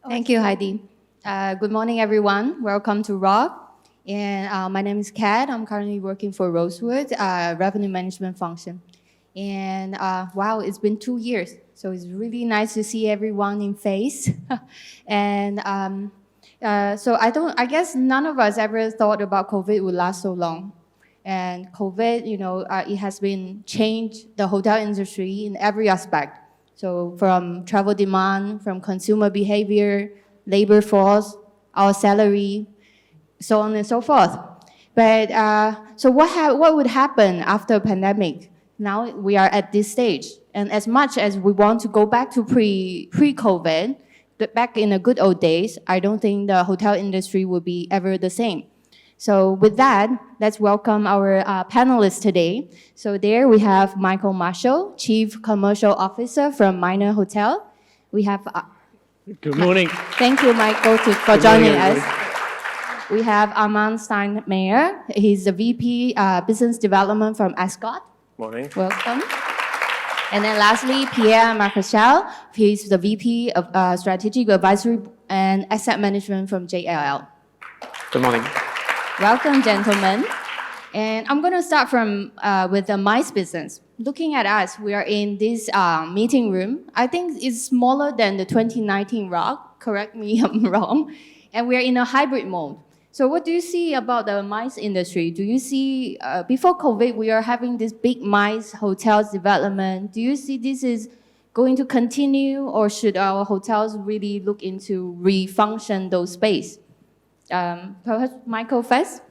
Thank you, Heidi. Good morning, everyone. Welcome to ROC. And my name is Kat. I'm currently working for Rosewood, revenue management function. And wow, it's been 2 years. So it's really nice to see everyone in face. and so I guess none of us ever thought about COVID would last so long. And COVID, it has been changed the hotel industry in every aspect. So from travel demand, from consumer behavior, labor force, our salary, so on and so forth. But so what would happen after a pandemic? Now we are at this stage. And as much as we want to go back to pre-COVID, back in the good old days, I don't think the hotel industry will be ever the same. So with that, let's welcome our panelists today. So there we have Michael Marshall, Chief Commercial Officer from Minor Hotel. We have... Good morning. Thank you, Michael, for joining us. We have Armand Steinmeier. He's the VP Business Development from Ascot. Morning. Welcome. And then lastly, Pierre Marchal. He's the VP of Strategic Advisory and Asset Management from JLL. Good morning. Welcome, gentlemen. And I'm going to start with the MICE business. Looking at us, we are in this meeting room. I think it's smaller than the 2019 ROC. Correct me if I'm wrong. And we are in a hybrid mode. So what do you see about the MICE industry? Do you see, before COVID, we are having this big MICE hotels development. Do you see this is going to continue, or should our hotels really look into refunction those space? Perhaps Michael first?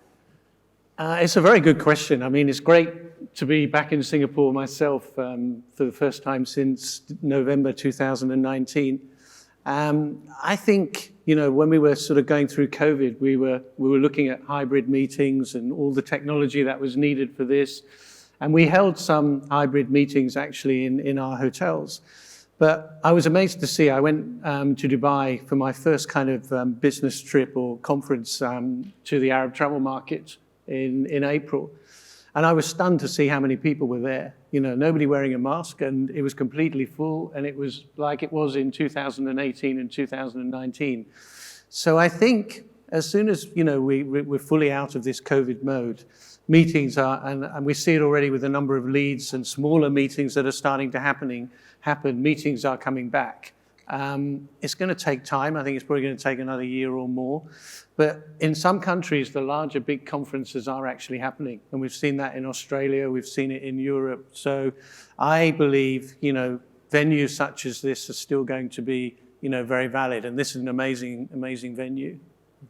It's a very good question. I mean, it's great to be back in Singapore myself for the first time since November 2019. I think, when we were sort of going through COVID, we were looking at hybrid meetings and all the technology that was needed for this. And we held some hybrid meetings actually in our hotels. But I was amazed to see, I went to Dubai for my first kind of business trip or conference to the Arab travel market in April. And I was stunned to see how many people were there. Nobody wearing a mask, and it was completely full, and it was like it was in 2018 and 2019. So I think as soon as, we're fully out of this COVID mode, meetings are, and we see it already with a number of leads and smaller meetings that are starting to happen, meetings are coming back. It's going to take time. I think it's probably going to take another year or more. But in some countries, the larger big conferences are actually happening. And we've seen that in Australia. We've seen it in Europe. So I believe, venues such as this are still going to be, very valid. And this is an amazing, amazing venue.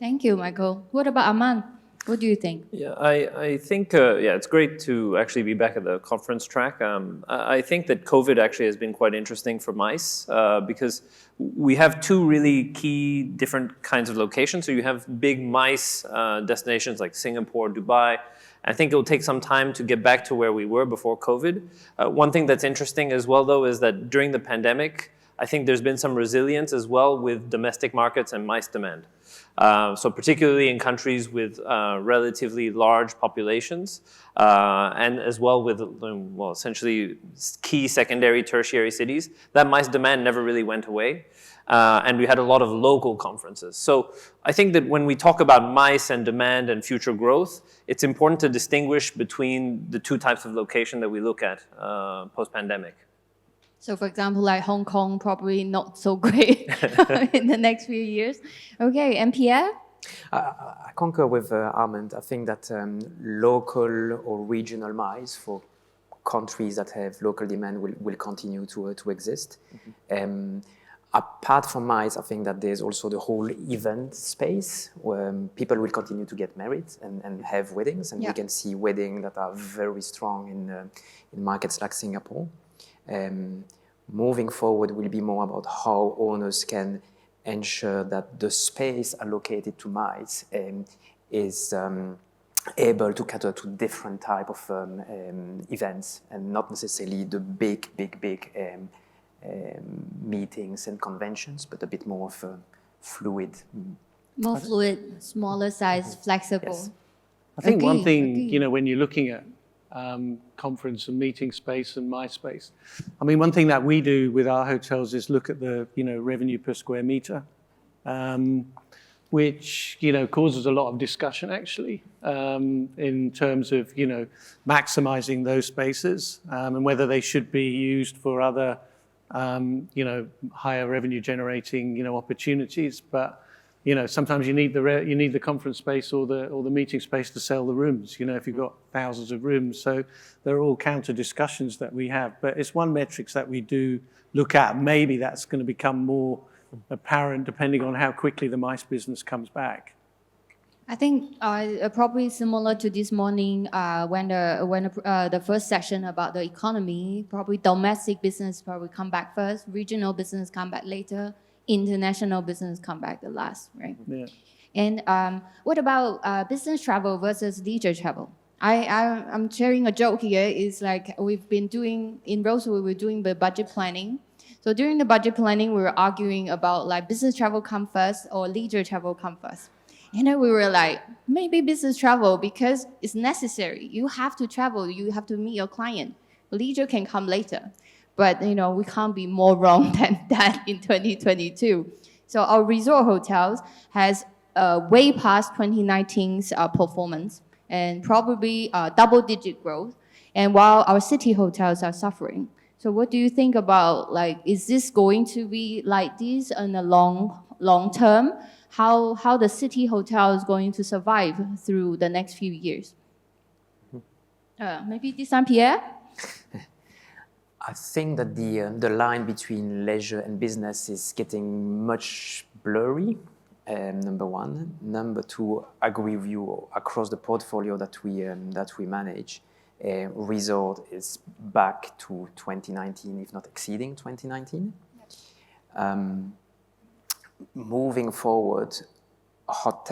Thank you, Michael. What about Aman? What do you think? Yeah, I think, it's great to actually be back at the conference track. I think that COVID actually has been quite interesting for MICE because we have two really key different kinds of locations. So you have big MICE destinations like Singapore, Dubai. I think it will take some time to get back to where we were before COVID. One thing that's interesting as well, though, is that during the pandemic, I think there's been some resilience as well with domestic markets and MICE demand. So particularly in countries with relatively large populations and as well with, essentially key secondary, tertiary cities, that MICE demand never really went away. And we had a lot of local conferences. So I think that when we talk about MICE and demand and future growth, it's important to distinguish between the two types of location that we look at post-pandemic. So for example, like Hong Kong, probably not so great in the next few years. Okay, and Pierre? I concur with Armand. I think that local or regional MICE for countries that have local demand will continue to exist. Mm-hmm. Apart from MICE, I think that there's also the whole event space where people will continue to get married and have weddings. And we can see weddings that are very strong in markets like Singapore. Moving forward will be more about how owners can ensure that the space allocated to MICE is able to cater to different type of events and not necessarily the big meetings and conventions, but a bit more of a fluid. More fluid, smaller size, flexible. Yes. I think one thing, when you're looking at conference and meeting space and MICE space. I mean, one thing that we do with our hotels is look at the, revenue per square meter. which causes a lot of discussion actually in terms of maximizing those spaces and whether they should be used for other higher revenue generating opportunities. But sometimes you need the conference space or the meeting space to sell the rooms. If you've got thousands of rooms, so they're all counter discussions that we have. But it's one metrics that we do look at. Maybe that's going to become more apparent depending on how quickly the MICE business comes back. I think probably similar to this morning when the first section about the economy, probably domestic business probably come back first, regional business come back later, international business come back the last, right? Yeah. And what about business travel versus leisure travel? I'm sharing a joke here. It's like we've been doing, in Rosewood, we're doing the budget planning. So during the budget planning, we were arguing about like business travel come first or leisure travel come first. And then we were like, maybe business travel because it's necessary. You have to travel. You have to meet your client. Leisure can come later. But, we can't be more wrong than that in 2022. So our resort hotels has way past 2019's performance and probably double-digit growth. And while our city hotels are suffering. So what do you think about, like, is this going to be like this in the long term? How the city hotel is going to survive through the next few years? Maybe this time, Pierre? I think that the line between leisure and business is getting much blurry, number one. Number two, I agree with you across the portfolio that we manage. Resort is back to 2019, if not exceeding 2019. Moving forward,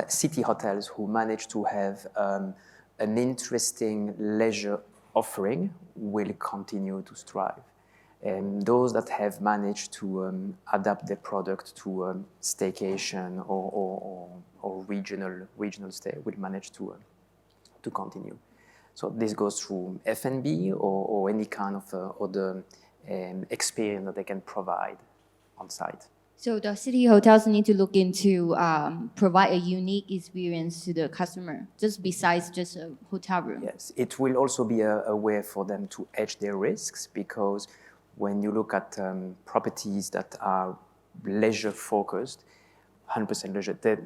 city hotels who manage to have an interesting leisure offering will continue to strive. Those that have managed to adapt their product to staycation or regional stay will manage to continue. So this goes through F&B or any kind of other experience that they can provide on site. So the city hotels need to look into provide a unique experience to the customer, just besides just a hotel room. Yes, it will also be a way for them to hedge their risks, because when you look at properties that are leisure focused, 100% leisure, they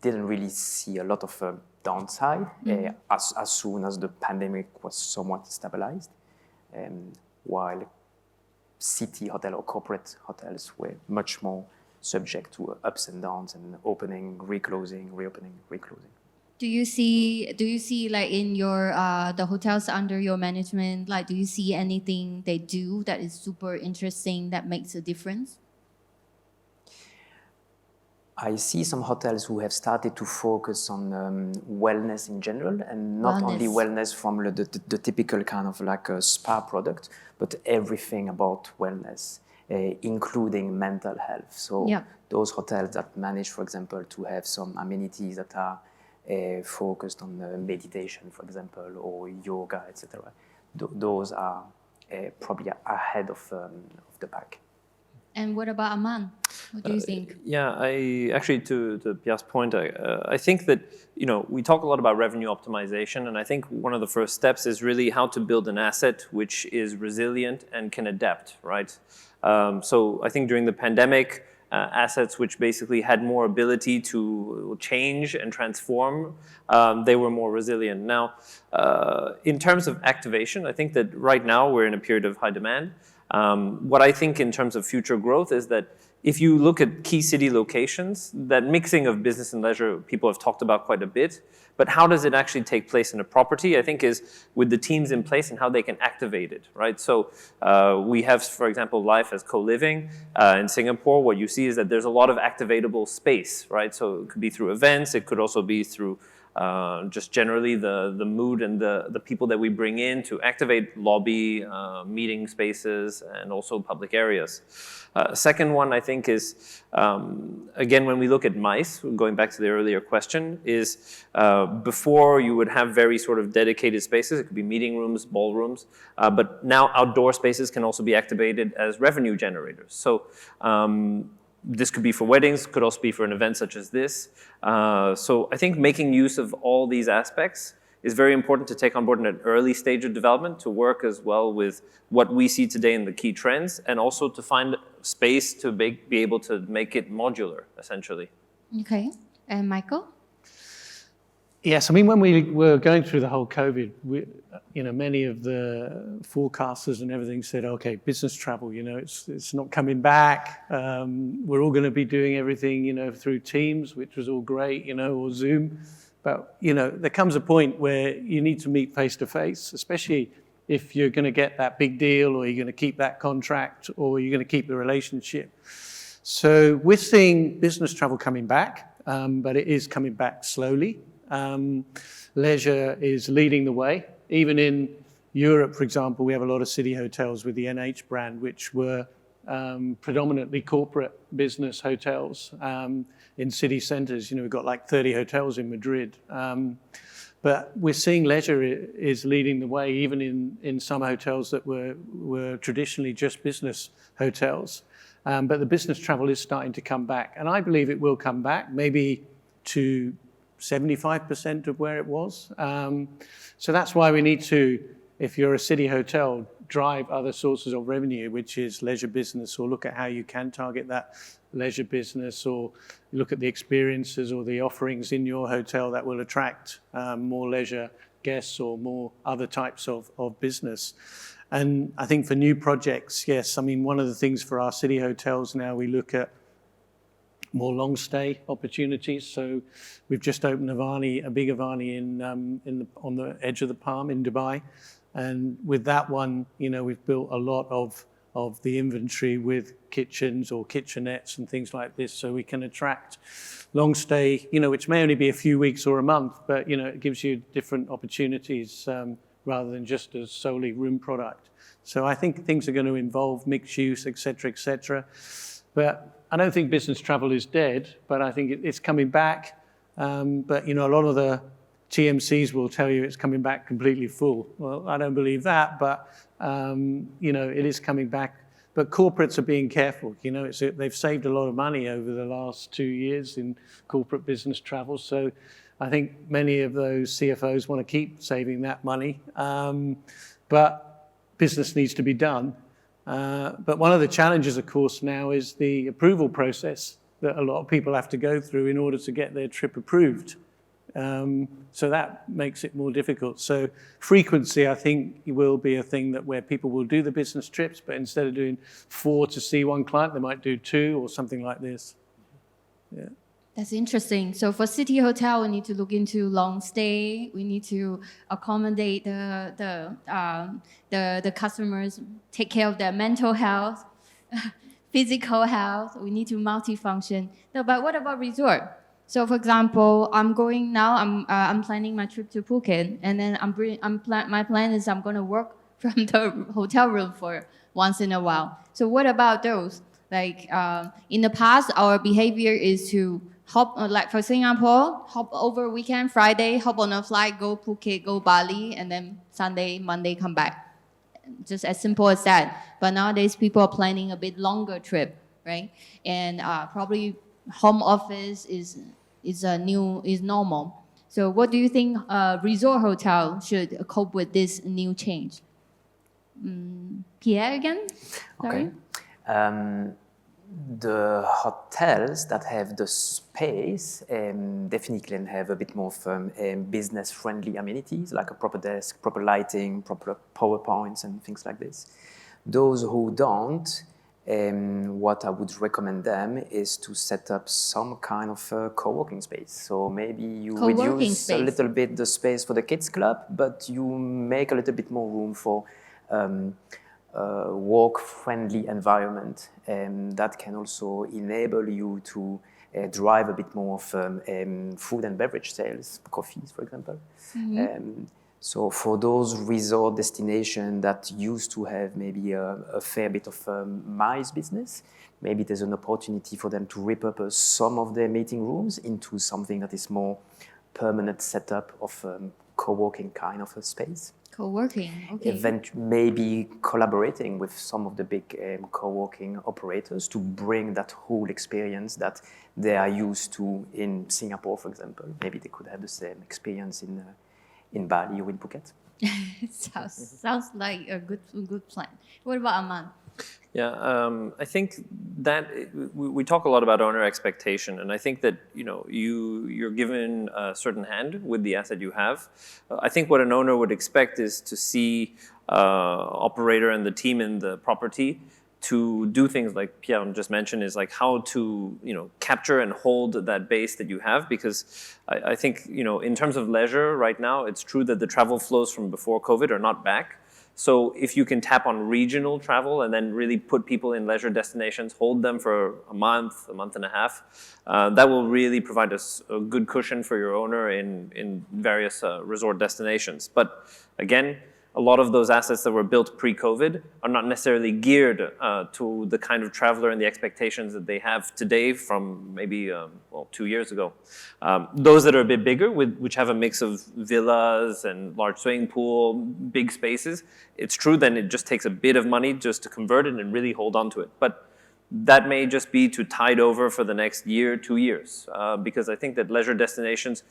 didn't really see a lot of downside as soon as the pandemic was somewhat stabilized, while city hotel or corporate hotels were much more subject to ups and downs and opening, reclosing, reopening, reclosing. Do you see like in your the hotels under your management, like do you see anything they do that is super interesting that makes a difference? I see some hotels who have started to focus on wellness in general, and not only wellness from the typical kind of like a spa product, but everything about wellness, including mental health. So those hotels that manage, for example, to have some amenities that are focused on meditation, for example, or yoga, etc. Those are probably ahead of the pack. And what about Aman? What do you think? Yeah, I actually, to Pierre's point, I think that we talk a lot about revenue optimization, and I think one of the first steps is really how to build an asset which is resilient and can adapt, right? So I think during the pandemic, assets which basically had more ability to change and transform, they were more resilient. Now, in terms of activation, I think that right now we're in a period of high demand. What I think in terms of future growth is that if you look at key city locations, that mixing of business and leisure, people have talked about quite a bit, but how does it actually take place in a property, I think is with the teams in place and how they can activate it, right? So we have, for example, Life as co-living in Singapore. What you see is that there's a lot of activatable space, right? So it could be through events, it could also be through just generally the mood and the people that we bring in to activate lobby, meeting spaces, and also public areas. Second one, I think, is, again, when we look at MICE, going back to the earlier question, is before you would have very sort of dedicated spaces. It could be meeting rooms, ballrooms, but now outdoor spaces can also be activated as revenue generators. So this could be for weddings, could also be for an event such as this. So I think making use of all these aspects is very important to take on board in an early stage of development, to work as well with what we see today in the key trends, and also to find space to be able to make it modular, essentially. Okay. And Michael? Yes, I mean, when we were going through the whole COVID, many of the forecasters and everything said, okay, business travel, it's not coming back. We're all going to be doing everything, through Teams, which was all great, or Zoom. But, there comes a point where you need to meet face to face, especially if you're going to get that big deal, or you're going to keep that contract, or you're going to keep the relationship. So we're seeing business travel coming back, but it is coming back slowly. Leisure is leading the way. Even in Europe, for example, we have a lot of city hotels with the NH brand, which were predominantly corporate business hotels in city centers. We've got like 30 hotels in Madrid. But we're seeing leisure is leading the way, even in some hotels that were traditionally just business hotels. But the business travel is starting to come back. And I believe it will come back, maybe to 75% of where it was. So that's why we need to, if you're a city hotel, drive other sources of revenue, which is leisure business, or look at how you can target that leisure business, or look at the experiences or the offerings in your hotel that will attract more leisure guests or more other types of business. And I think for new projects, yes, I mean, one of the things for our city hotels now, we look at more long stay opportunities. So we've just opened a big Avani on the edge of the Palm in Dubai. And with that one, we've built a lot of the inventory with kitchens or kitchenettes and things like this, so we can attract long stay, which may only be a few weeks or a month, but it gives you different opportunities rather than just a solely room product. So I think things are going to involve mixed use, et cetera, but I don't think business travel is dead, but I think it's coming back. But a lot of the TMCs will tell you it's coming back completely full. Well, I don't believe that, but it is coming back. But corporates are being careful. They've saved a lot of money over the last 2 years in corporate business travel. So I think many of those CFOs want to keep saving that money. But business needs to be done. But one of the challenges, of course, now is the approval process that a lot of people have to go through in order to get their trip approved. So that makes it more difficult. So frequency, I think, will be a thing where people will do the business trips, but instead of doing 4 to see one client, they might do 2 or something like this. Yeah. That's interesting. So for city hotel, we need to look into long stay. We need to accommodate the customers, take care of their mental health, physical health. We need to multifunction. No, but what about resort? So for example, I'm planning my trip to Phuket, and then my plan is I'm going to work from the hotel room for once in a while. So what about those? Like in the past, our behavior is to hop, like for Singapore, hop over weekend, Friday, hop on a flight, go Phuket, go Bali, and then Sunday, Monday, come back. Just as simple as that. But nowadays, people are planning a bit longer trip, right? And probably home office is normal. So what do you think resort hotel should cope with this new change? Pierre again? Sorry. Okay. The hotels that have the space definitely can have a bit more business-friendly amenities, like a proper desk, proper lighting, proper PowerPoints and things like this. Those who don't, what I would recommend them is to set up some kind of co-working space. So maybe you reduce a little bit the space for the kids club, but you make a little bit more room for work-friendly environment, and that can also enable you to drive a bit more of food and beverage sales, coffees, for example. Mm-hmm. So for those resort destinations that used to have maybe a fair bit of MICE business, maybe there's an opportunity for them to repurpose some of their meeting rooms into something that is more permanent setup of co-working kind of a space. Co-working, okay. Maybe collaborating with some of the big co-working operators to bring that whole experience that they are used to in Singapore, for example. Maybe they could have the same experience in Bali or in Phuket. Sounds like a good plan. What about Aman? Yeah, I think that we talk a lot about owner expectation, and I think that you're given a certain hand with the asset you have. I think what an owner would expect is to see operator and the team in the property to do things like Pierre just mentioned, is like how to capture and hold that base that you have, because I think in terms of leisure right now, it's true that the travel flows from before COVID are not back. So if you can tap on regional travel and then really put people in leisure destinations, hold them for a month and a half, that will really provide us a good cushion for your owner in various resort destinations. But again, a lot of those assets that were built pre-COVID are not necessarily geared to the kind of traveler and the expectations that they have today from maybe 2 years ago. Those that are a bit bigger, which have a mix of villas and large swimming pool, big spaces, it's true then it just takes a bit of money just to convert it and really hold on to it. But that may just be to tide over for the next year, 2 years, because I think that leisure destinations,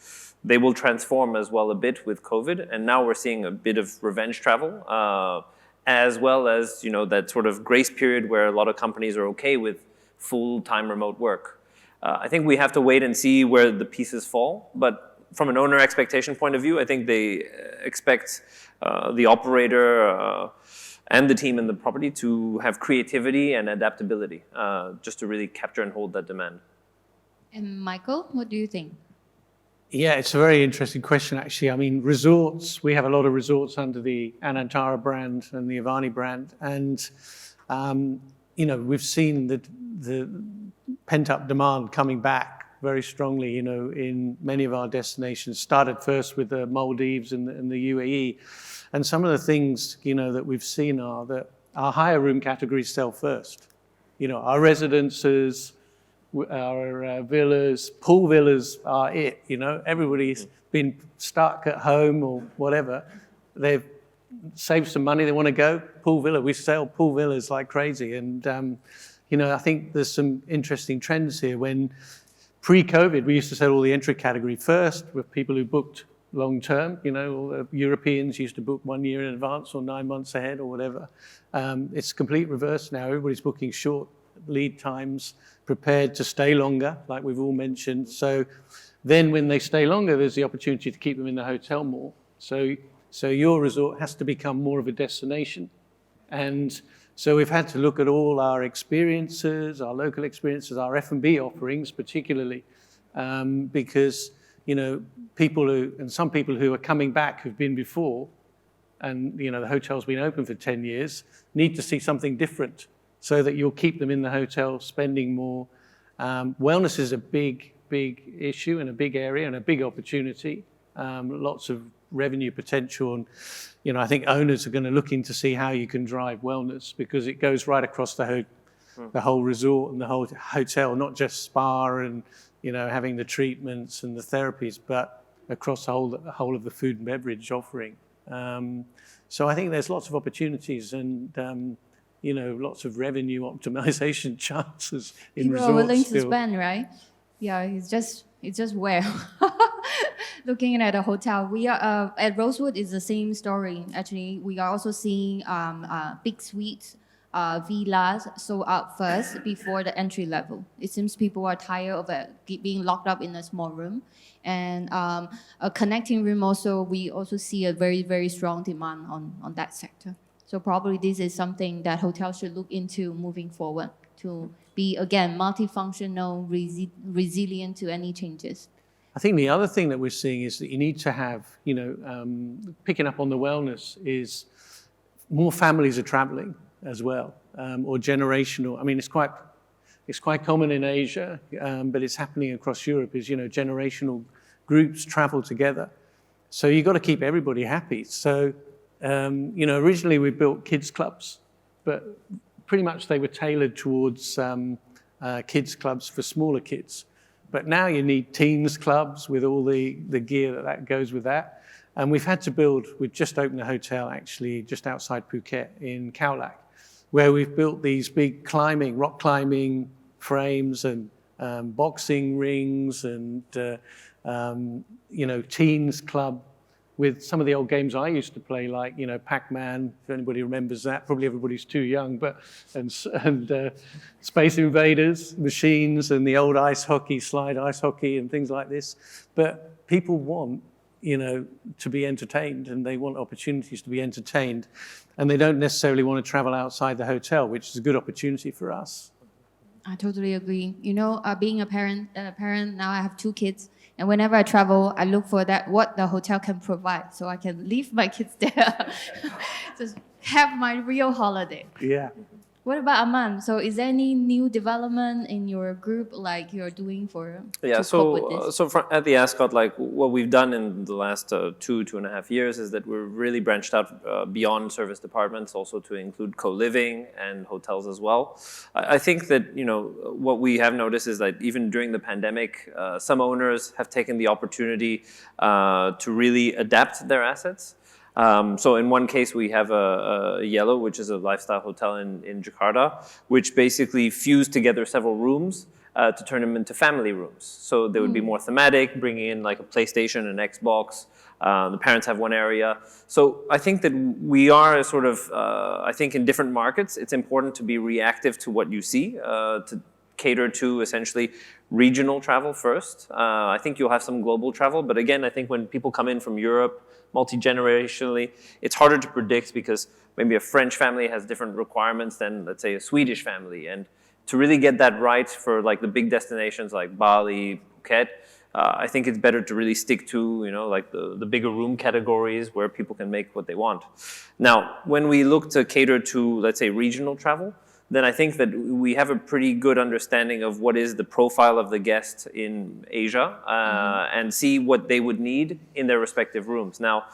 they will transform as well a bit with COVID, and now we're seeing a bit of revenge travel, as well as that sort of grace period where a lot of companies are okay with full-time remote work. I think we have to wait and see where the pieces fall, but from an owner expectation point of view, I think they expect the operator and the team in the property to have creativity and adaptability, just to really capture and hold that demand. And Michael, what do you think? Yeah, it's a very interesting question, actually. I mean, resorts, we have a lot of resorts under the Anantara brand and the Avani brand. And, we've seen the pent-up demand coming back very strongly, in many of our destinations. Started first with the Maldives and the UAE. And some of the things, that we've seen are that our higher room categories sell first. Our residences, our villas, pool villas are it. Everybody's been stuck at home or whatever. They've saved some money, they want to go, pool villa. We sell pool villas like crazy. And, I think there's some interesting trends here. When pre-COVID, we used to sell all the entry category first with people who booked long term. All the Europeans used to book 1 year in advance or 9 months ahead or whatever. It's complete reverse now. Everybody's booking short lead times, prepared to stay longer, like we've all mentioned. So then when they stay longer, there's the opportunity to keep them in the hotel more. So your resort has to become more of a destination. And so we've had to look at all our experiences, our local experiences, our F&B offerings particularly, because some people who are coming back who've been before, and the hotel's been open for 10 years, need to see something different so that you'll keep them in the hotel spending more. Wellness is a big issue and a big area and a big opportunity. Lots of revenue potential, and I think owners are going to look in to see how you can drive wellness, because it goes right across the whole resort and the whole hotel, not just spa and having the treatments and the therapies, but across the whole of the food and beverage offering. So I think there's lots of opportunities and lots of revenue optimization chances in People resorts. are willing still. to spend, right? Yeah, it's just where. Looking at a hotel, we are at Rosewood is the same story. Actually, we are also seeing big suites, villas sold out first before the entry level. It seems people are tired of being locked up in a small room, and a connecting room also. We also see a very, very strong demand on that sector. So probably this is something that hotels should look into moving forward to be, again, multifunctional, resilient to any changes. I think the other thing that we're seeing is that you need to have, picking up on the wellness, is more families are traveling as well, or generational. I mean, it's quite common in Asia, but it's happening across Europe, is, generational groups travel together. So you've got to keep everybody happy. So, originally we built kids clubs, but pretty much they were tailored towards kids clubs for smaller kids. But now you need teens clubs with all the gear that goes with that. And we've just opened a hotel actually just outside Phuket in Khao Lak, where we've built these big rock climbing frames and boxing rings and, teens club with some of the old games I used to play, like, Pac-Man, if anybody remembers that. Probably everybody's too young, and Space Invaders, machines, and the old slide ice hockey and things like this. But people want, to be entertained, and they want opportunities to be entertained. And they don't necessarily want to travel outside the hotel, which is a good opportunity for us. I totally agree. Being a parent now, I have 2 kids. And whenever I travel, I look for what the hotel can provide, so I can leave my kids there, just have my real holiday. Yeah. What about Aman? So is there any new development in your group, like you're doing to cope with this? At the Ascot, like what we've done in the last 2.5 years is that we're really branched out beyond service departments, also to include co-living and hotels as well. I think that, what we have noticed is that even during the pandemic, some owners have taken the opportunity to really adapt their assets. So in one case, we have a Yellow, which is a lifestyle hotel in Jakarta, which basically fused together several rooms to turn them into family rooms. So they would be more thematic, bringing in like a PlayStation, an Xbox. The parents have one area. So I think that we are sort of, I think in different markets, it's important to be reactive to what you see, to cater to essentially regional travel first. I think you'll have some global travel, but again, I think when people come in from Europe, multi-generationally, it's harder to predict because maybe a French family has different requirements than, let's say, a Swedish family. And to really get that right for like the big destinations like Bali, Phuket, I think it's better to really stick to, like the bigger room categories where people can make what they want. Now, when we look to cater to, let's say, regional travel, then I think that we have a pretty good understanding of what is the profile of the guest in Asia and see what they would need in their respective rooms. Now,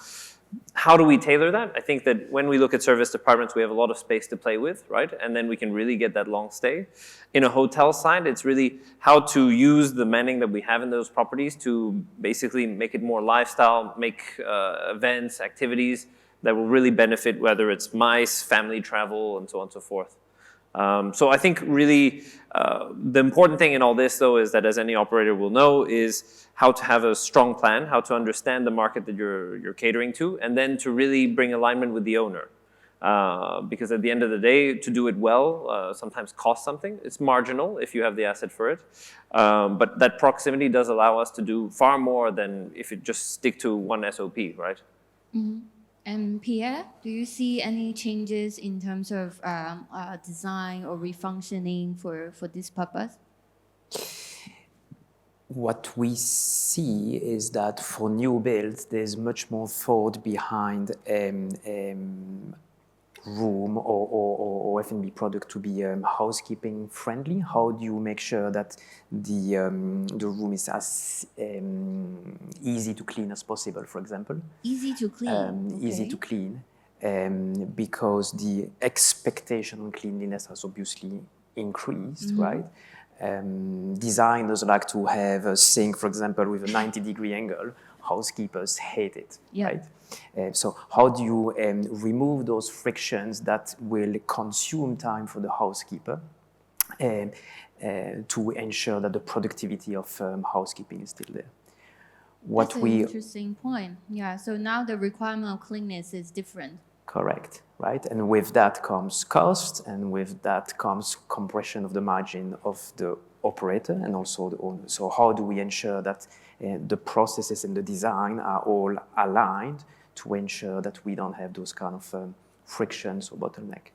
how do we tailor that? I think that when we look at service departments, we have a lot of space to play with, right? And then we can really get that long stay. In a hotel side, it's really how to use the manning that we have in those properties to basically make it more lifestyle, make events, activities that will really benefit, whether it's MICE, family travel, and so on and so forth. So I think really the important thing in all this, though, is that as any operator will know, is how to have a strong plan, how to understand the market that you're catering to, and then to really bring alignment with the owner. Because at the end of the day, to do it well sometimes costs something. It's marginal if you have the asset for it. But that proximity does allow us to do far more than if it just stick to one SOP, right? Mm-hmm. And Pierre, do you see any changes in terms of design or refunctioning for this purpose? What we see is that for new builds, there's much more thought behind room or F&B product to be housekeeping friendly. How do you make sure that the room is as easy to clean as possible, for example? Easy to clean. Okay. Easy to clean, because the expectation on cleanliness has obviously increased, right? Designers like to have a sink, for example, with a 90-degree angle. Housekeepers hate it, right? So how do you remove those frictions that will consume time for the housekeeper to ensure that the productivity of housekeeping is still there? That's an interesting point. Yeah, so now the requirement of cleanness is different. Correct, right? And with that comes cost, and with that comes compression of the margin of the operator and also the owner. So how do we ensure that the processes and the design are all aligned to ensure that we don't have those kind of frictions or bottleneck?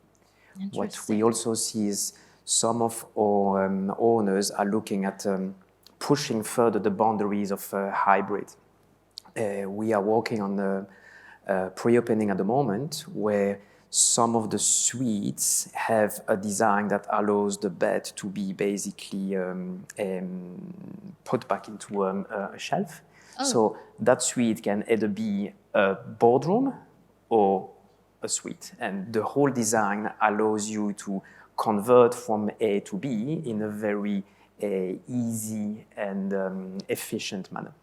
What we also see is some of our owners are looking at pushing further the boundaries of hybrid. We are working on the pre-opening at the moment where some of the suites have a design that allows the bed to be basically put back into a shelf. Oh. So that suite can either be a boardroom or a suite. And the whole design allows you to convert from A to B in a very easy and efficient manner.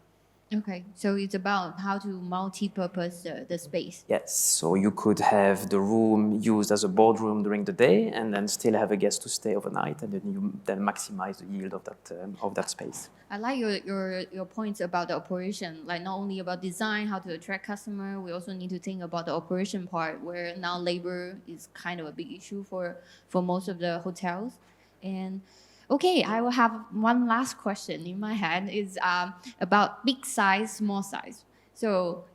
Okay, so it's about how to multi-purpose the space. Yes, so you could have the room used as a boardroom during the day, and then still have a guest to stay overnight, and then you then maximize the yield of that space. I like your points about the operation, like not only about design, how to attract customer, we also need to think about the operation part where now labor is kind of a big issue for most of the hotels. And okay, I will have one last question in my head is about big size, small size. So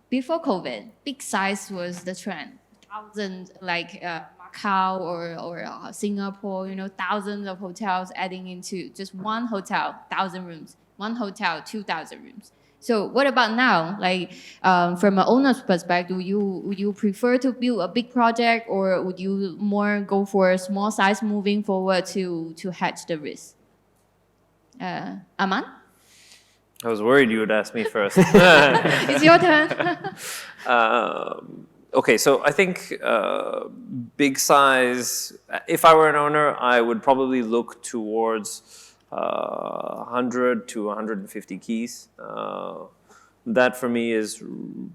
before COVID, big size was the trend. Thousands like Macau or Singapore, thousands of hotels adding into just one hotel, 1,000 rooms. One hotel, 2,000 rooms. So what about now? Like from an owner's perspective, would you prefer to build a big project or would you more go for a small size moving forward to hedge the risk? Aman? I was worried you would ask me first. It's your turn. Okay, so I think big size, if I were an owner, I would probably look towards 100 to 150 keys. That for me is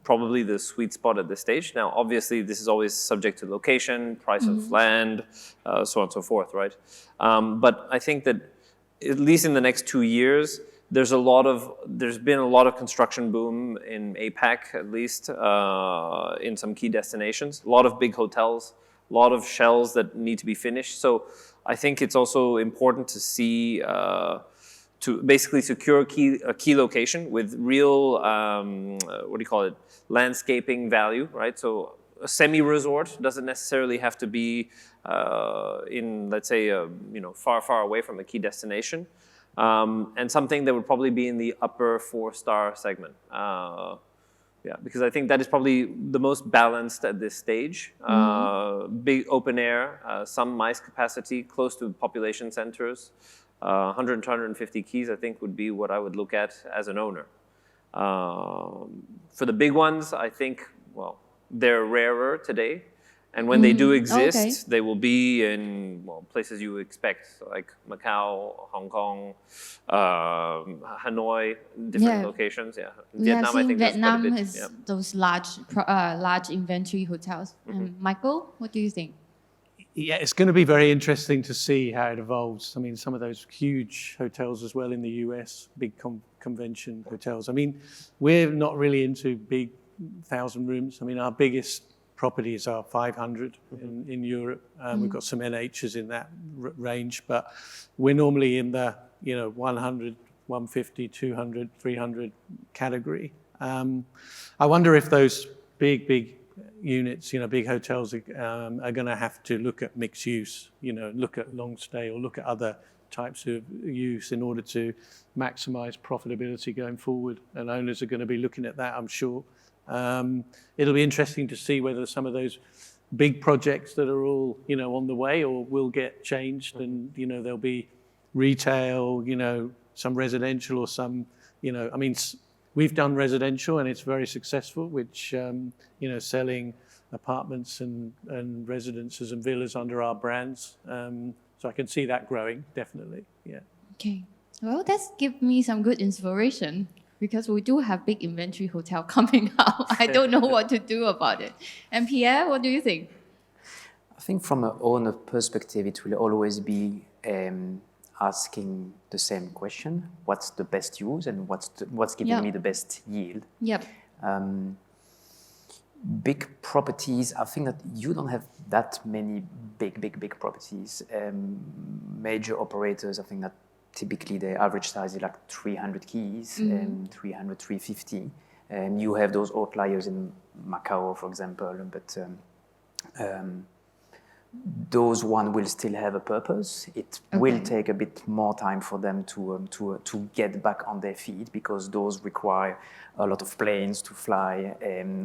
probably the sweet spot at this stage. Now, obviously, this is always subject to location, price of land, so on and so forth, right? But I think that at least in the next 2 years, there's been a lot of construction boom in APAC, at least, in some key destinations. A lot of big hotels, a lot of shells that need to be finished. So I think it's also important to see, to basically secure a key location with real, landscaping value, right? So a semi-resort doesn't necessarily have to be in, let's say, far, far away from a key destination. And something that would probably be in the upper 4-star segment. Because I think that is probably the most balanced at this stage. Big open air, some MICE capacity, close to population centers. 100 to 150 keys, I think, would be what I would look at as an owner. For the big ones, I think, they're rarer today. And when they do exist, they will be in places you expect, like Macau, Hong Kong, Hanoi, different locations. Yeah, Vietnam. I think Vietnam there's quite a bit. is those large inventory hotels. Michael, what do you think? Yeah, it's going to be very interesting to see how it evolves. I mean, some of those huge hotels as well in the US, big convention hotels. I mean, we're not really into big 1,000 rooms. I mean, our biggest properties are 500 in Europe. We've got some NHs in that range, but we're normally in the 100, 150, 200, 300 category. I wonder if those big units, big hotels are going to have to look at mixed use, look at long stay or look at other types of use in order to maximize profitability going forward. And owners are going to be looking at that, I'm sure. It'll be interesting to see whether some of those big projects that are all, on the way or will get changed and, there'll be retail, some residential or some, I mean, we've done residential and it's very successful, which, selling apartments and residences and villas under our brands. So I can see that growing, definitely, yeah. Okay, well, that's given me some good inspiration because we do have big inventory hotel coming up. I don't know what to do about it. And Pierre, what do you think? I think from an owner perspective, it will always be asking the same question: what's the best use and what's giving me the best yield? Yep. Big properties, I think that you don't have that many big properties. Major operators, I think that typically the average size is like 300 keys, 300, 350. You have those outliers in Macau, for example, but those one will still have a purpose. It will take a bit more time for them to get back on their feet because those require a lot of planes to fly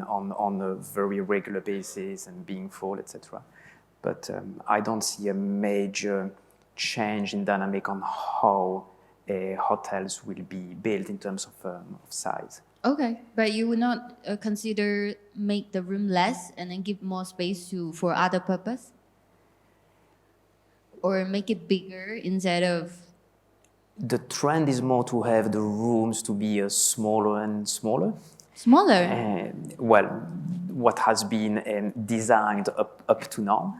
on a very regular basis and being full, etc. But I don't see a major change in dynamic on how hotels will be built in terms of size. Okay, but you would not consider make the room less and then give more space for other purpose? Or make it bigger instead of The trend is more to have the rooms to be smaller and smaller. Smaller? Well, what has been designed up to now,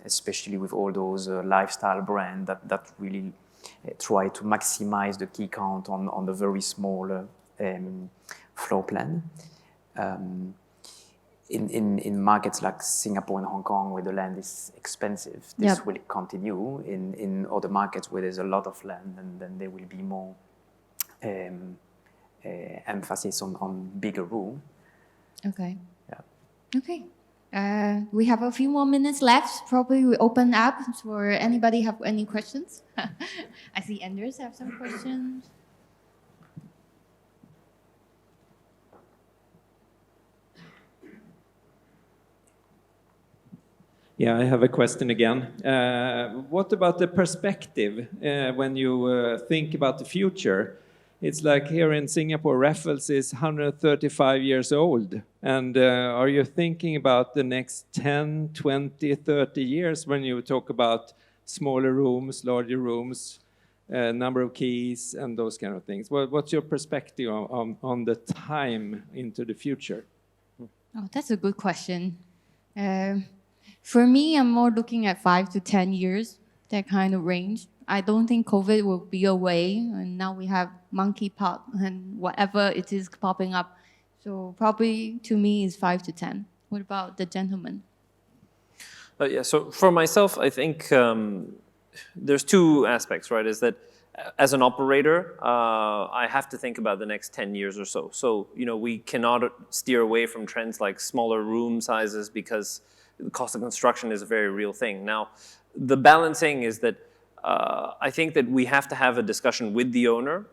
especially with all those lifestyle brands that really try to maximize the key count on the very small floor plan. In markets like Singapore and Hong Kong, where the land is expensive, this will continue. In other markets where there's a lot of land, and then there will be more emphasis on bigger room. Okay. Yeah. Okay. We have a few more minutes left. Probably we open up for anybody have any questions. I see Anders have some questions. Yeah, I have a question again. What about the perspective when you think about the future? It's like here in Singapore, Raffles is 135 years old. And are you thinking about the next 10, 20, 30 years when you talk about smaller rooms, larger rooms, number of keys, and those kind of things? What's your perspective on the time into the future? Oh, that's a good question. For me, I'm more looking at 5 to 10 years, that kind of range. I don't think COVID will be away, and now we have monkeypox and whatever it is popping up. So probably to me is 5 to 10. What about the gentleman? Yeah, so for myself, I think there's two aspects, right? Is that as an operator, I have to think about the next 10 years or so. So, we cannot steer away from trends like smaller room sizes because the cost of construction is a very real thing. Now, the balancing is that I think that we have to have a discussion with the owner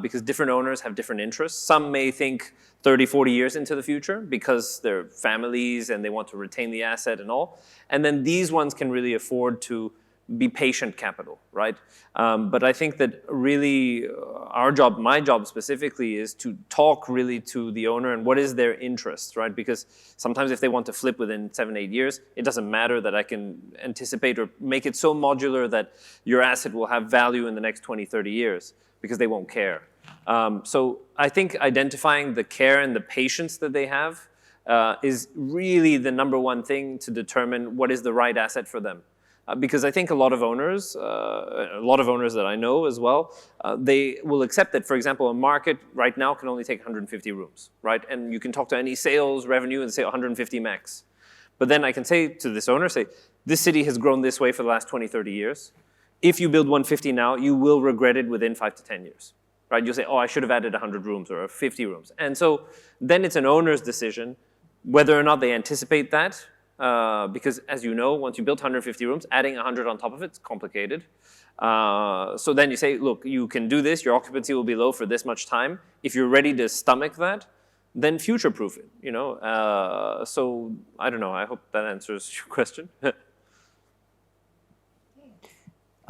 because different owners have different interests. Some may think 30, 40 years into the future because they're families and they want to retain the asset and all. And then these ones can really afford to be patient capital, right? But I think that really our job, my job specifically, is to talk really to the owner and what is their interest, right? Because sometimes if they want to flip within 7, 8 years, it doesn't matter that I can anticipate or make it so modular that your asset will have value in the next 20, 30 years because they won't care. So I think identifying the care and the patience that they have is really the number one thing to determine what is the right asset for them. Because I think a lot of owners that I know as well, they will accept that, for example, a market right now can only take 150 rooms, right? And you can talk to any sales revenue and say 150 max. But then I can say to this owner, this city has grown this way for the last 20, 30 years. If you build 150 now, you will regret it within 5 to 10 years, right? You'll say, I should have added 100 rooms or 50 rooms. And so then it's an owner's decision whether or not they anticipate that. Because as you know, once you build 150 rooms, adding 100 on top of it is complicated. So then you say, look, you can do this, your occupancy will be low for this much time. If you're ready to stomach that, then future-proof it, So I don't know, I hope that answers your question.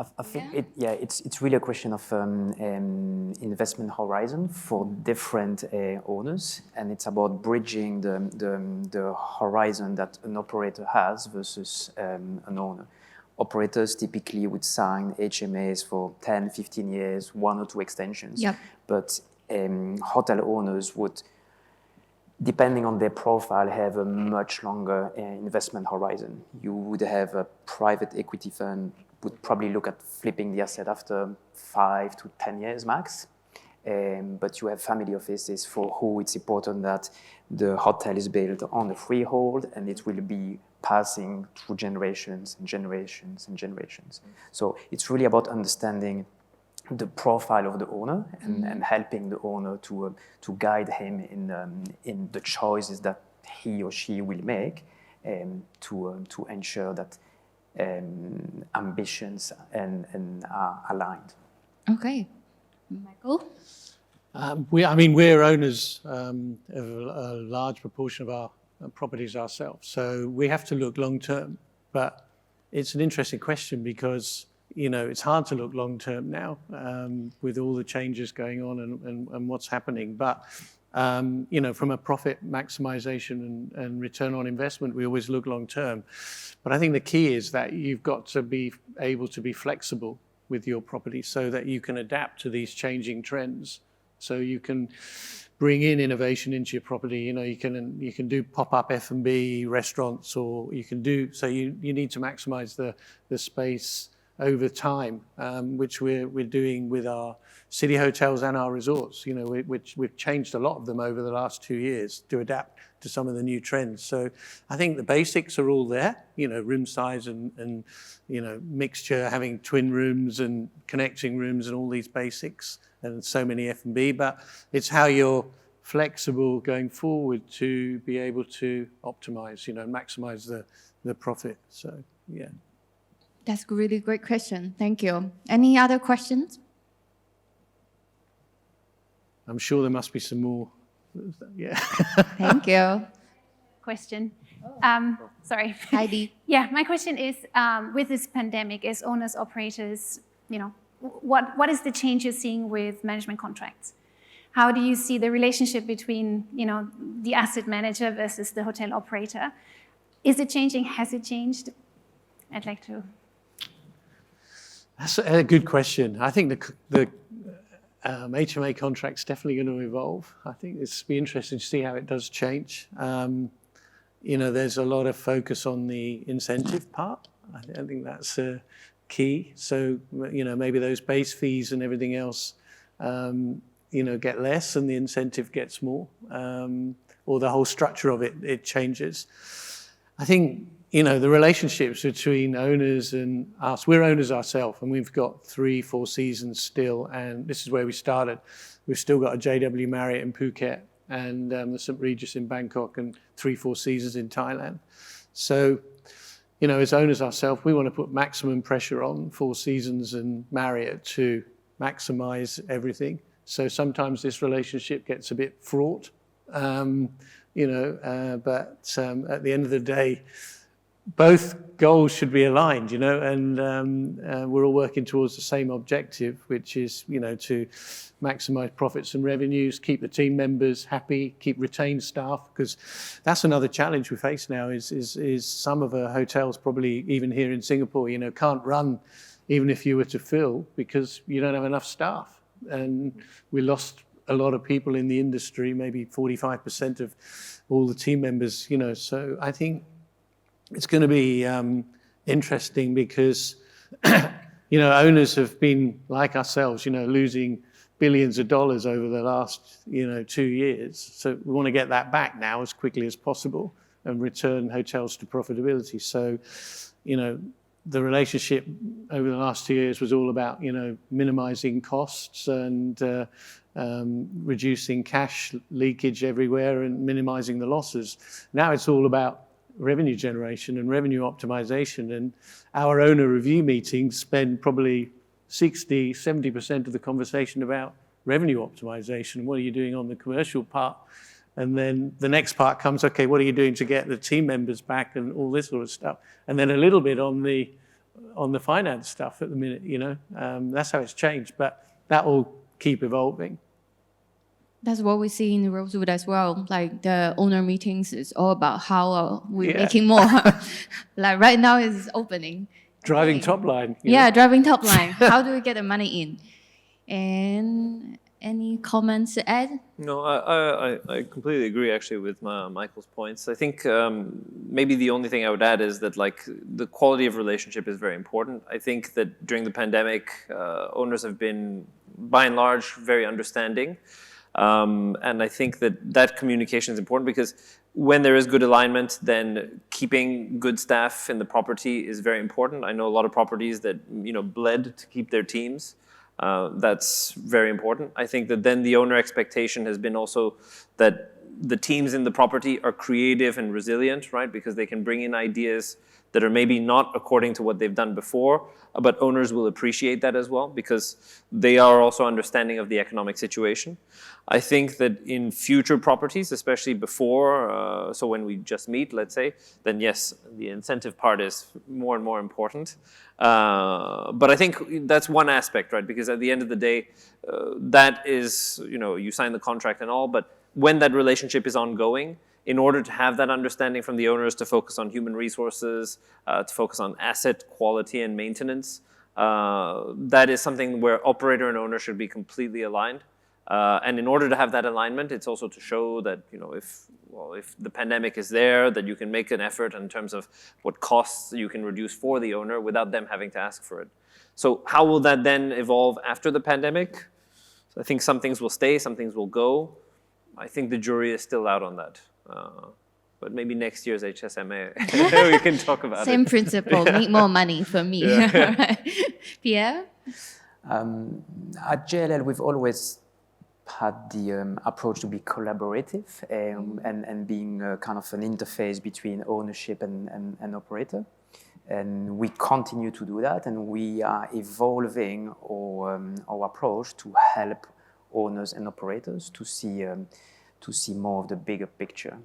I think it's really a question of investment horizon for different owners, and it's about bridging the horizon that an operator has versus an owner. Operators typically would sign HMAs for 10, 15 years, 1 or 2 extensions. Yep. But hotel owners would, depending on their profile, have a much longer investment horizon. You would have a private equity fund would probably look at flipping the asset after 5 to 10 years max. But you have family offices for who it's important that the hotel is built on the freehold and it will be passing through generations and generations and generations. So it's really about understanding the profile of the owner and helping the owner to guide him in the choices that he or she will make to ensure that ambitions and are aligned. Okay. Michael? We're owners of a large proportion of our properties ourselves, so we have to look long term. But it's an interesting question because it's hard to look long term now with all the changes going on and what's happening. But from a profit maximization and return on investment, we always look long term. But I think the key is that you've got to be able to be flexible with your property so that you can adapt to these changing trends. So you can bring in innovation into your property. You know, you can do pop-up F&B restaurants, or you can do, so you need to maximize the space over time, which we're doing with our city hotels and our resorts. You know, we've changed a lot of them over the last 2 years to adapt to some of the new trends. So I think the basics are all there, you know, room size and you know, mixture, having twin rooms and connecting rooms and all these basics, and so many F&B, but it's how you're flexible going forward to be able to optimize, you know, maximize the profit. So, yeah. That's a really great question. Thank you. Any other questions? I'm sure there must be some more. Yeah. Thank you. Question. Sorry. Heidi. Yeah, my question is, with this pandemic, as owners, operators, you know, what is the change you're seeing with management contracts? How do you see the relationship between, you know, the asset manager versus the hotel operator? Is it changing? Has it changed? I'd like to. That's a good question. I think the HMA contract's definitely going to evolve. I think it's be interesting to see how it does change. You know, there's a lot of focus on the incentive part. I think that's key. So, you know, maybe those base fees and everything else, you know, get less and the incentive gets more, or the whole structure of it changes. I think, you know, the relationships between owners and us, we're owners ourselves, and we've got 3 Four Seasons still, and this is where we started. We've still got a JW Marriott in Phuket and the St. Regis in Bangkok and 3 Four Seasons in Thailand. So, you know, as owners ourselves, we want to put maximum pressure on Four Seasons and Marriott to maximize everything. So sometimes this relationship gets a bit fraught, you know, but at the end of the day, both goals should be aligned, you know, and we're all working towards the same objective, which is, you know, to maximize profits and revenues, keep the team members happy, keep retained staff, because that's another challenge we face now is some of the hotels, probably even here in Singapore, you know, can't run even if you were to fill because you don't have enough staff. And we lost a lot of people in the industry, maybe 45% of all the team members, you know, so I think it's going to be interesting because, you know, owners have been, like ourselves, you know, losing billions of dollars over the last, you know, 2 years. So we want to get that back now as quickly as possible and return hotels to profitability. So, you know, the relationship over the last 2 years was all about, you know, minimizing costs and reducing cash leakage everywhere and minimizing the losses. Now it's all about revenue generation and revenue optimization, and our owner review meetings spend probably 60-70% of the conversation about revenue optimization. What are you doing on the commercial part? And then the next part comes, okay, what are you doing to get the team members back and all this sort of stuff? And then a little bit on the finance stuff at the minute, you know. That's how it's changed, but that will keep evolving. That's what we see in Rosewood as well. Like the owner meetings is all about how we're making more. Like right now it's opening. Driving top line. Yeah, driving top line. How do we get the money in? And any comments to add? No, I completely agree actually with Michael's points. I think maybe the only thing I would add is that like the quality of relationship is very important. I think that during the pandemic, owners have been by and large very understanding. And I think that communication is important because when there is good alignment, then keeping good staff in the property is very important. I know a lot of properties that, you know, bled to keep their teams. That's very important. I think that then the owner expectation has been also that the teams in the property are creative and resilient, right? Because they can bring in ideas that are maybe not according to what they've done before, but owners will appreciate that as well because they are also understanding of the economic situation. I think that in future properties, especially before, so when we just meet, let's say, then yes, the incentive part is more and more important. But I think that's one aspect, right? Because at the end of the day, that is, you know, you sign the contract and all, but when that relationship is ongoing, in order to have that understanding from the owners to focus on human resources, to focus on asset quality and maintenance, that is something where operator and owner should be completely aligned. And in order to have that alignment, it's also to show that, if the pandemic is there, that you can make an effort in terms of what costs you can reduce for the owner without them having to ask for it. So how will that then evolve after the pandemic? So I think some things will stay, some things will go. I think the jury is still out on that. But maybe next year's HSMAI, we can talk about Same it. principle, make more money for me. Right. Pierre? At JLL, we've always had the approach to be collaborative and being kind of an interface between ownership and operator. And we continue to do that, and we are evolving our approach to help owners and operators to see more of the bigger picture.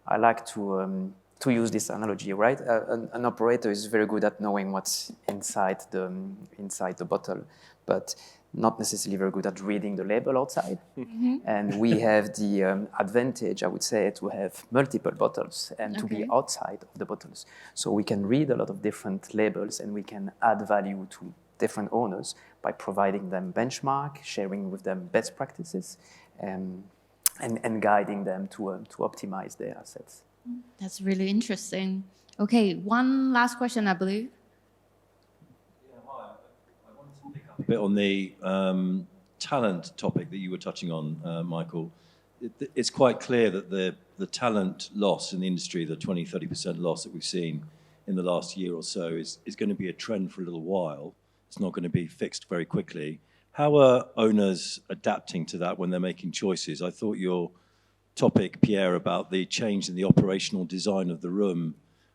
I like to use this analogy, right? An operator is very good at knowing what's inside the bottle, but not necessarily very good at reading the label outside. Mm-hmm. And we have the advantage, I would say, to have multiple bottles and to be outside of the bottles. So we can read a lot of different labels, and we can add value to different owners by providing them benchmark, sharing with them best practices, and guiding them to optimize their assets. That's really interesting. Okay, one last question, I believe. A bit on the talent topic that you were touching on, Michael. It's quite clear that the talent loss in the industry, the 20-30% loss that we've seen in the last year or so is going to be a trend for a little while. It's not going to be fixed very quickly. How are owners adapting to that when they're making choices? I thought your topic, Pierre, about the change in the operational design of the room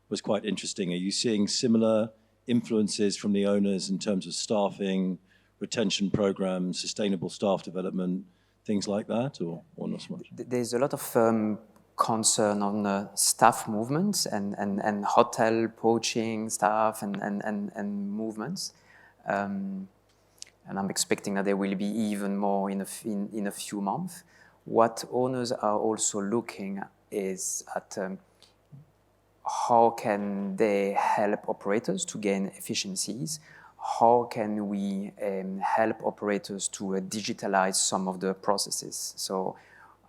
was quite interesting. Are you seeing similar influences from the owners in terms of staffing, retention programs, sustainable staff development, things like that, or not so much? There's a lot of concern on staff movements and hotel poaching staff and movements. And I'm expecting that there will be even more in a few months. What owners are also looking is at how can they help operators to gain efficiencies? How can we help operators to digitalize some of the processes? So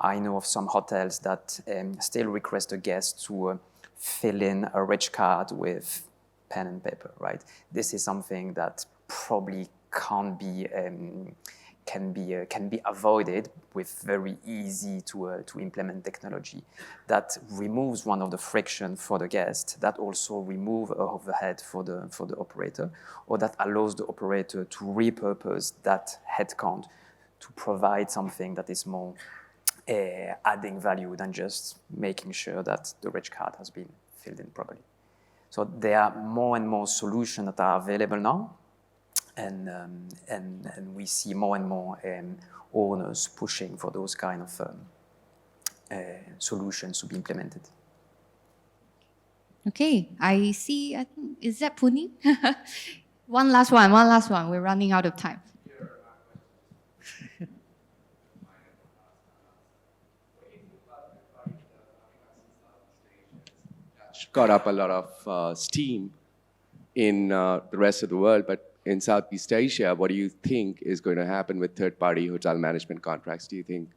I know of some hotels that still request a guest to fill in a reg card with pen and paper, right? This is something that probably can be avoided with very easy to implement technology that removes one of the friction for the guest, that also remove overhead for the operator, or that allows the operator to repurpose that headcount to provide something that is more adding value than just making sure that the reg card has been filled in properly. So there are more and more solutions that are available now. And we see more and more owners pushing for those kind of solutions to be implemented. Okay, I see. I think, is that Puni? One last one. We're running out of time. Got up a lot of steam in the rest of the world, but in Southeast Asia, what do you think is going to happen with third-party hotel management contracts? Do you think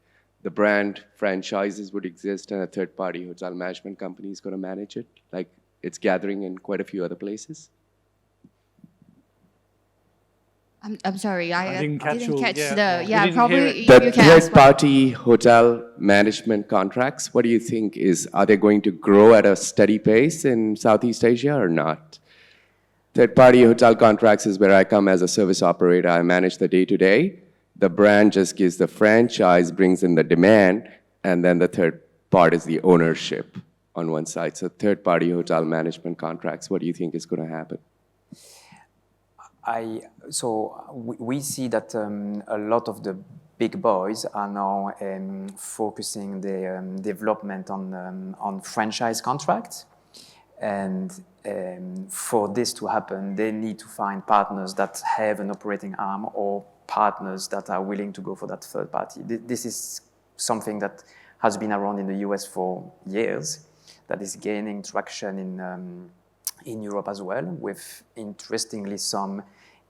the brand franchises would exist and a third-party hotel management company is going to manage it, like it's gathering in quite a few other places? I'm sorry, I didn't catch yeah, the... Yeah, probably The you can ask. third-party hotel management contracts, what do you think are they going to grow at a steady pace in Southeast Asia or not? Third-party hotel contracts is where I come as a service operator. I manage the day-to-day. The brand just gives the franchise, brings in the demand, and then the third part is the ownership on one side. So third-party hotel management contracts, what do you think is going to happen? We see that a lot of the big boys are now focusing their development on franchise contracts. And for this to happen, they need to find partners that have an operating arm or partners that are willing to go for that third party. This is something that has been around in the US for years, that is gaining traction in Europe as well, with, interestingly, some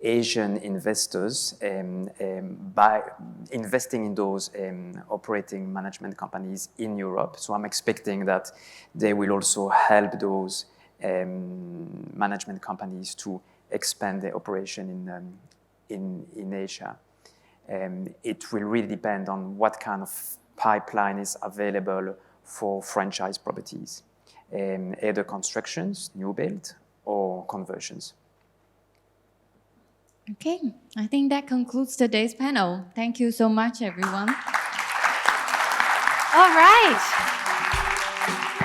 Asian investors by investing in those operating management companies in Europe. So I'm expecting that they will also help those management companies to expand their operation in Asia. It will really depend on what kind of pipeline is available for franchise properties, either constructions, new build, or conversions. Okay, I think that concludes today's panel. Thank you so much, everyone. All right.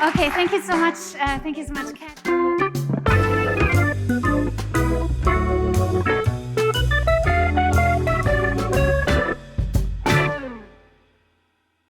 Okay, thank you so much. Thank you so much, Kat.